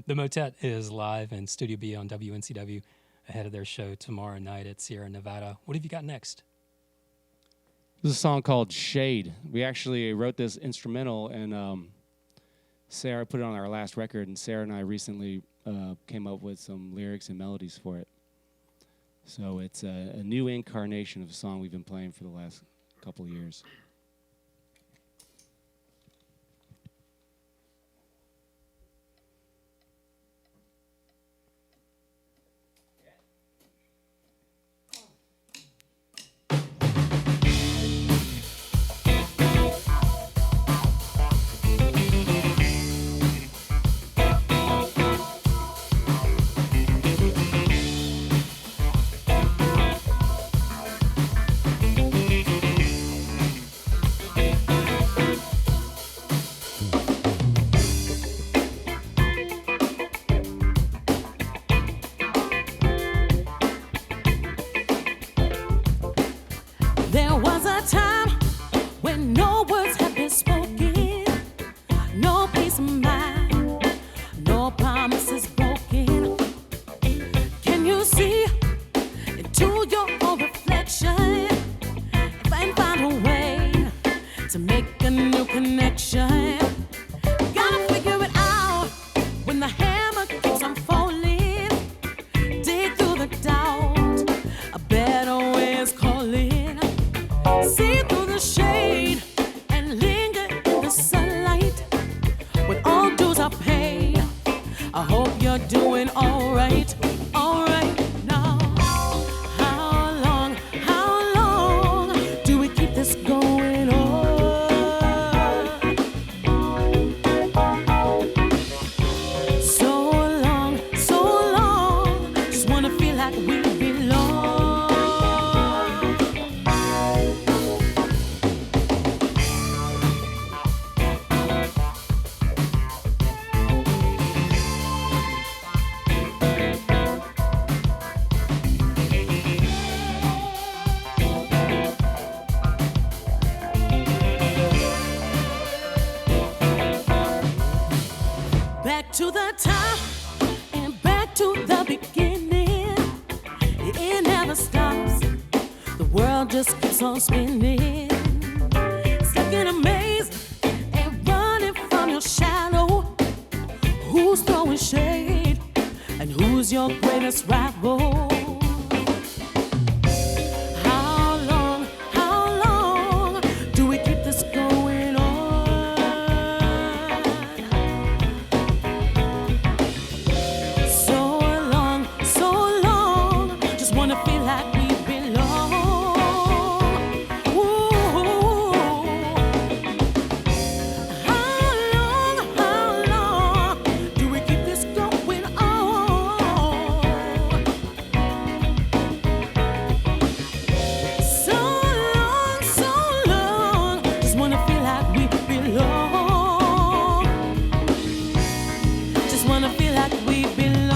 The Motet is live in Studio B on WNCW ahead of their show tomorrow night at Sierra Nevada. What have you got next? This is a song called Shade. We actually wrote this instrumental, and Sarah put it on our last record, and Sarah and I recently came up with some lyrics and melodies for it. So it's a new incarnation of a song we've been playing for the last couple of years. There was a time when no words had been spoken, no peace of mind, no promises broken. Can you see into your own reflection and find a way to make a new connection? Gotta figure it out when the hammer keeps on falling. Dig through the doubt, a better way is calling. See through the shade and linger in the sunlight. When all dues are paid, I hope you're doing all right, all right now. How long do we keep this going on? So long, just wanna feel like we belong. Back to the top and back to the beginning. It never stops. The world just keeps on spinning. Stuck in a maze and running from your shadow. Who's throwing shade and who's your greatest rival? How long do we keep this going on? So long, just wanna feel like we belong. Ooh. How long do we keep this going on? So long, just wanna feel like we belong. Just wanna feel like we belong.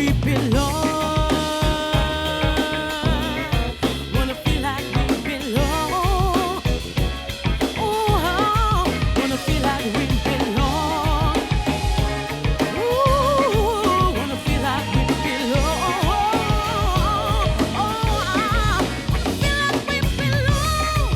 we belong. Wanna feel like we belong. Oh, wanna feel like we belong. Ooh, wanna feel like we belong. Oh, feel like we belong.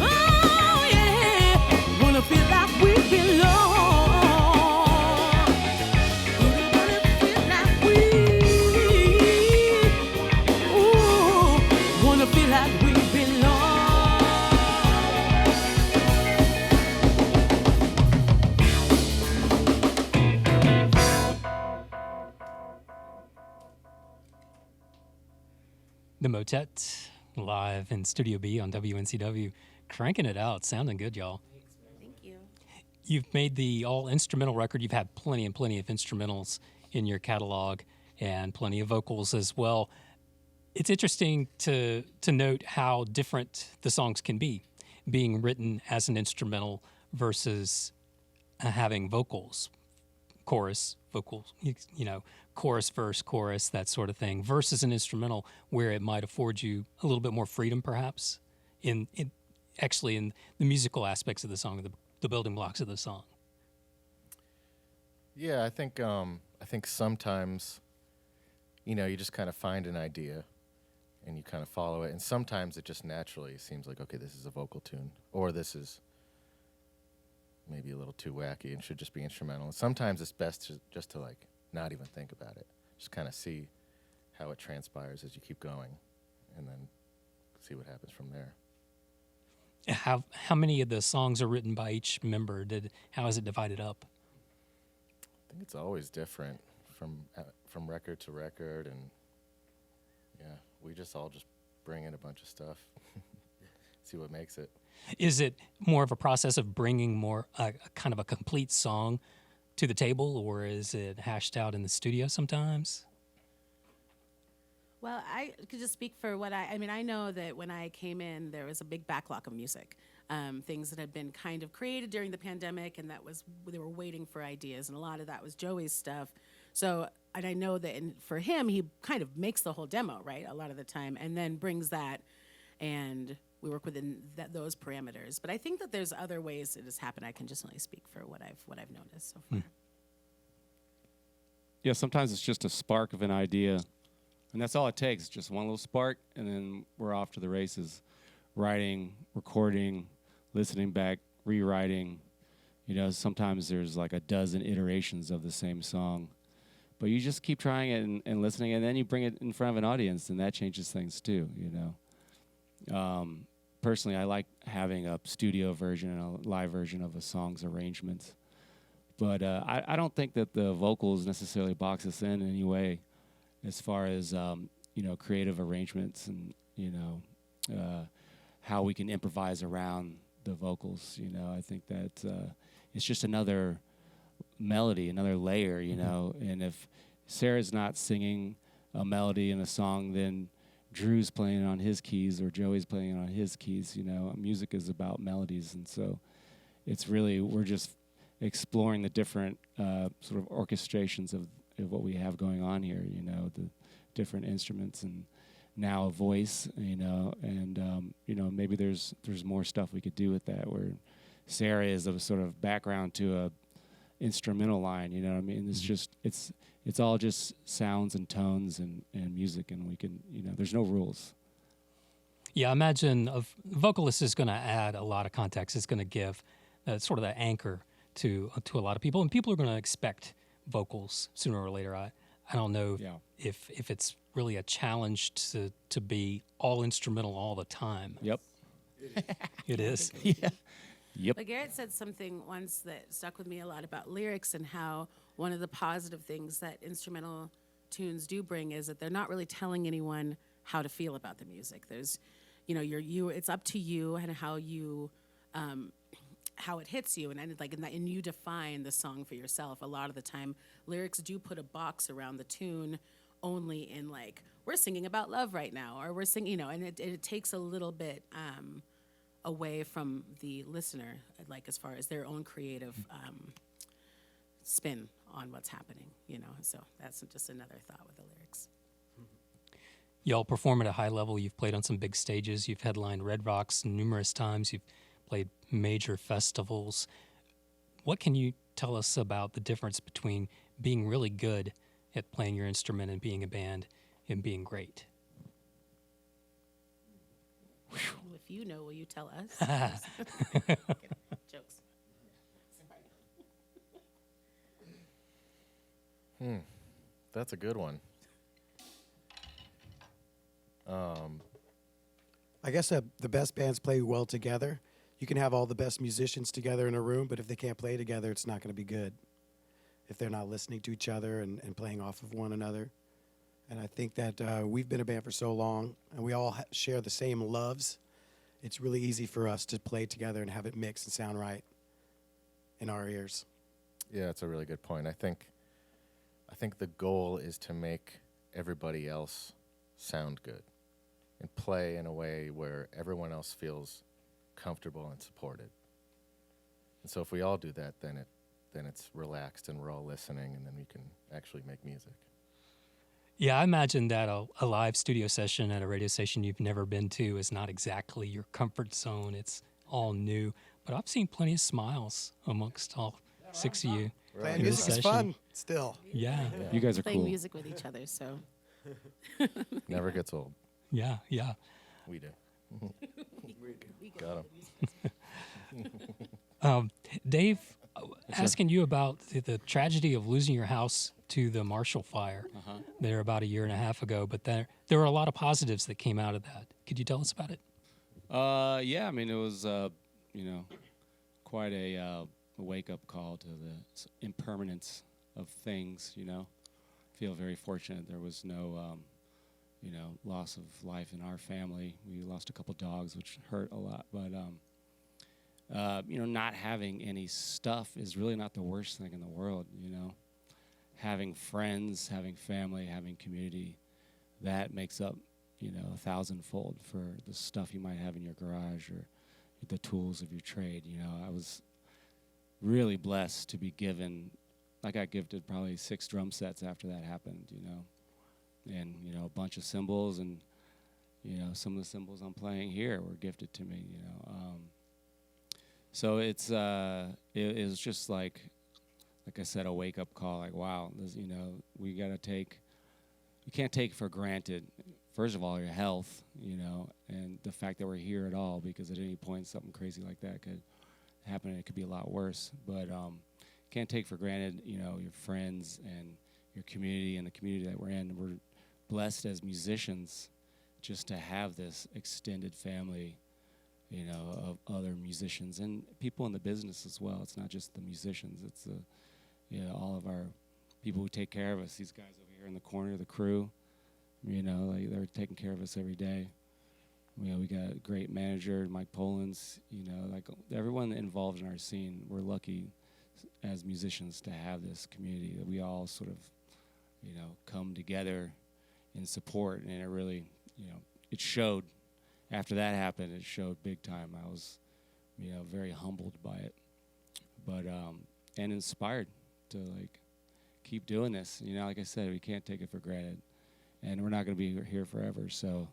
Oh yeah, wanna feel like we belong. Wanna feel like we, ooh, wanna feel like we belong. The Motet live in Studio B on WNCW, cranking it out, sounding good, y'all. Thank you. You've made the all instrumental record. You've had plenty and plenty of instrumentals in your catalog and plenty of vocals as well. It's interesting to note how different the songs can be, being written as an instrumental versus having vocals, chorus, vocals, you know, chorus, verse, chorus, that sort of thing, versus an instrumental where it might afford you a little bit more freedom, perhaps, in actually in the musical aspects of the song, the building blocks of the song. Yeah, I think sometimes, you know, you just kind of find an idea and you kind of follow it, and sometimes it just naturally seems like, okay, this is a vocal tune, or this is maybe a little too wacky and should just be instrumental. And sometimes it's best just to like not even think about it, just kind of see how it transpires as you keep going, and then see what happens from there. How many of the songs are written by each member? How is it divided up? I think it's always different from record to record, and yeah, we just all just bring in a bunch of stuff, see what makes it. Is it more of a process of bringing more a kind of a complete song to the table, or is it hashed out in the studio sometimes? Well, I could just speak for what I mean, I know that when I came in, there was a big backlog of music, things that had been kind of created during the pandemic, and they were waiting for ideas, and a lot of that was Joey's stuff. So, and I know that for him, he kind of makes the whole demo, right, a lot of the time, and then brings that, and we work within those parameters. But I think that there's other ways it has happened. I can just only speak for what I've noticed so far. Yeah, sometimes it's just a spark of an idea, and that's all it takes, just one little spark, and then we're off to the races, writing, recording, listening back, rewriting. You know, sometimes there's like a dozen iterations of the same song, but you just keep trying it and listening, and then you bring it in front of an audience, and that changes things too, you know. Personally, I like having a studio version and a live version of a song's arrangements. But I don't think that the vocals necessarily box us in any way as far as, you know, creative arrangements and, you know, how we can improvise around the vocals. You know, I think that it's just another melody, another layer, you know. And if Sarah's not singing a melody in a song, then Drew's playing on his keys or Joey's playing on his keys. You know, music is about melodies, and so it's really, we're just exploring the different sort of orchestrations of what we have going on here, you know, the different instruments and now a voice, you know, and you know, maybe there's more stuff we could do with that, where Sarah is a sort of background to a instrumental line, you know what I mean? It's just, it's all just sounds and tones and music, and we can, you know, there's no rules. Yeah, I imagine a vocalist is going to add a lot of context. It's going to give sort of that anchor to a lot of people, and people are going to expect vocals sooner or later. I don't know if it's really a challenge to be all instrumental all the time. Yep. It is. Yeah. Yep. But Garrett said something once that stuck with me a lot about lyrics, and how one of the positive things that instrumental tunes do bring is that they're not really telling anyone how to feel about the music. There's, you know, it's up to you and how you, how it hits you, and you define the song for yourself. A lot of the time, lyrics do put a box around the tune, only in like, we're singing about love right now, or we're singing, you know, and it takes a little bit away from the listener, like as far as their own creative spin on what's happening, you know. So that's just another thought with the lyrics. Y'all perform at a high level. You've played on some big stages. You've headlined Red Rocks numerous times. You've played major festivals. What can you tell us about the difference between being really good at playing your instrument and being a band and being great? If you know, will you tell us? Jokes. That's a good one. I guess the best bands play well together. You can have all the best musicians together in a room, but if they can't play together, it's not going to be good. If they're not listening to each other and playing off of one another. And I think that we've been a band for so long, and we all share the same loves. It's really easy for us to play together and have it mix and sound right in our ears. Yeah, that's a really good point. I think the goal is to make everybody else sound good and play in a way where everyone else feels comfortable and supported. And so if we all do that, then it's relaxed and we're all listening, and then we can actually make music. Yeah, I imagine that a live studio session at a radio station you've never been to is not exactly your comfort zone. It's all new. But I've seen plenty of smiles amongst all six of you. Playing in this music is session. fun still. Yeah, You guys are Playing cool. music with each other, so. Never gets old. yeah. We do. Got 'em. Dave, asking you about the tragedy of losing your house to the Marshall Fire there about a year and a half ago, but there were a lot of positives that came out of that. Could you tell us about it? Yeah, I mean, it was, quite a wake-up call to the impermanence of things, Feel very fortunate there was no, loss of life in our family. We lost a couple dogs, which hurt a lot, but, not having any stuff is really not the worst thing in the world, Having friends, having family, having community, that makes up, 1,000-fold for the stuff you might have in your garage or the tools of your trade. I was really blessed to be given, I got gifted probably 6 drum sets after that happened, and, a bunch of cymbals, and, some of the cymbals I'm playing here were gifted to me, So it was just like I said, a wake-up call, like, wow, this, we can't take for granted, first of all, your health, and the fact that we're here at all, because at any point something crazy like that could happen, and it could be a lot worse. But can't take for granted, your friends and your community and the community that we're in. We're blessed as musicians just to have this extended family, of other musicians and people in the business as well. It's not just the musicians. It's all of our people who take care of us. These guys over here in the corner, the crew, they're taking care of us every day. We got a great manager, Mike Polans, everyone involved in our scene. We're lucky as musicians to have this community that we all sort of, come together in support. And it really, it showed. After that happened, it showed big time. I was, very humbled by it, but and inspired to keep doing this. Like I said, we can't take it for granted, and we're not going to be here forever. So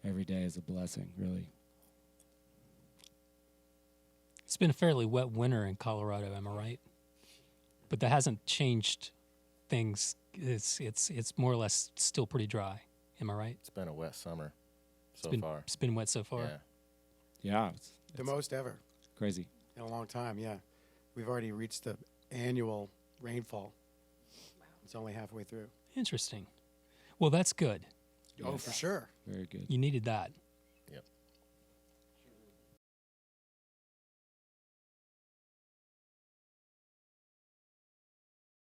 every day is a blessing, really. It's been a fairly wet winter in Colorado, am I right? But that hasn't changed things. It's more or less still pretty dry. Am I right? It's been a wet summer so It's far. been wet so far. Yeah. Yeah, The most ever crazy. in a long time, yeah. We've already reached the annual rainfall. It's only halfway through. Interesting. Well, that's good. Oh, for sure. Very good. You needed that.